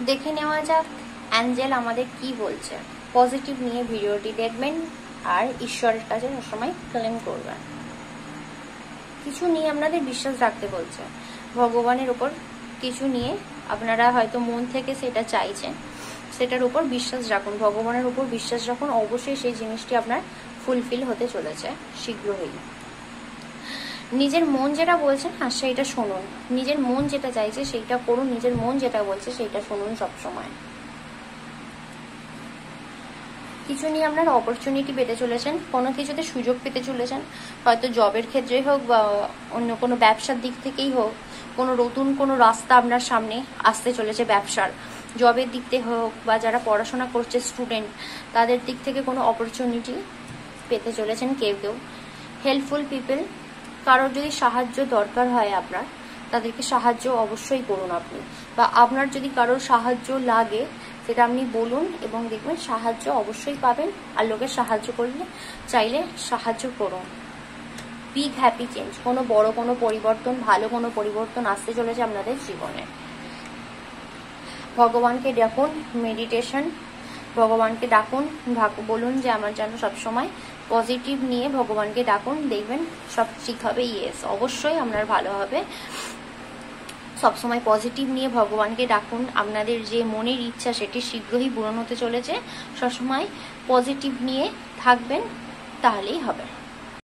দেখে নেওয়া যাক অ্যাঞ্জেল আমাদের কি বলছে। পজিটিভ নিয়ে ভিডিওটি দেখবেন আর ঈশ্বরের কাছে সবসময় ক্লেম করবেন। কিছু নিয়ে আপনাদের বিশ্বাস রাখতে বলছে, ভগবানের উপর কিছু নিয়ে আপনারা হয়তো মন থেকে সেটা চাইছেন, সেটার উপর বিশ্বাস রাখুন, ভগবানের উপর বিশ্বাস রাখুন, অবশ্যই সেই জিনিসটি আপনার ফুলফিল হতে চলেছে শীঘ্রই। নিজের মন যেটা বলছে না সেইটা শুনুন, নিজের মন যেটা চাইছে সেইটা করুন, নিজের মন যেটা বলছে সেইটা শুনুন সবসময়। কিছু নিয়ে আপনার অপরচুনিটি পেতে চলেছেন, কোনো কিছুতে সুযোগ পেতে চলেছেন, হয়তো জবের ক্ষেত্রে হোক বা অন্য কোনো ব্যবসার দিক থেকেই হোক, কোনো নতুন কোনো রাস্তা আপনার সামনে আসতে চলেছে ব্যবসার, জবের দিক থেকে হোক বা যারা পড়াশোনা করছে স্টুডেন্ট তাদের দিক থেকে কোনো অপরচুনিটি পেতে চলেছেন কেউ কেউ। হেল্পফুল পিপল, কারোর যদি সাহায্য দরকার হয় আপনার, তাদেরকে সাহায্য অবশ্যই করুন আপনি, বা আপনার যদি কারোর সাহায্য লাগে সেটা আপনি বলুন এবং দেখবেন সাহায্য অবশ্যই পাবেন। আর লোকের সাহায্য করলে চাইলে সাহায্য করুন। বিগ হ্যাপি চেঞ্জ, কোনো বড় কোনো পরিবর্তন, ভালো কোনো পরিবর্তন আসতে চলেছে আপনাদের জীবনে। ভগবানকে ডাকুন, মেডিটেশন, ভগবানকে ডাকুন, বলুন যে আমার যেন সবসময় পজিটিভ নিয়ে ভগবানকে ডাকুন, দেখবেন সব ঠিক হবে। ইয়েস, অবশ্যই আপনার ভালো হবে। সবসময় পজিটিভ নিয়ে ভগবানকে ডাকুন, আপনাদের যে মনের ইচ্ছা সেটি শীঘ্রই পূরণ হতে চলেছে। সবসময় পজিটিভ নিয়ে থাকবেন, তাহলেই হবে।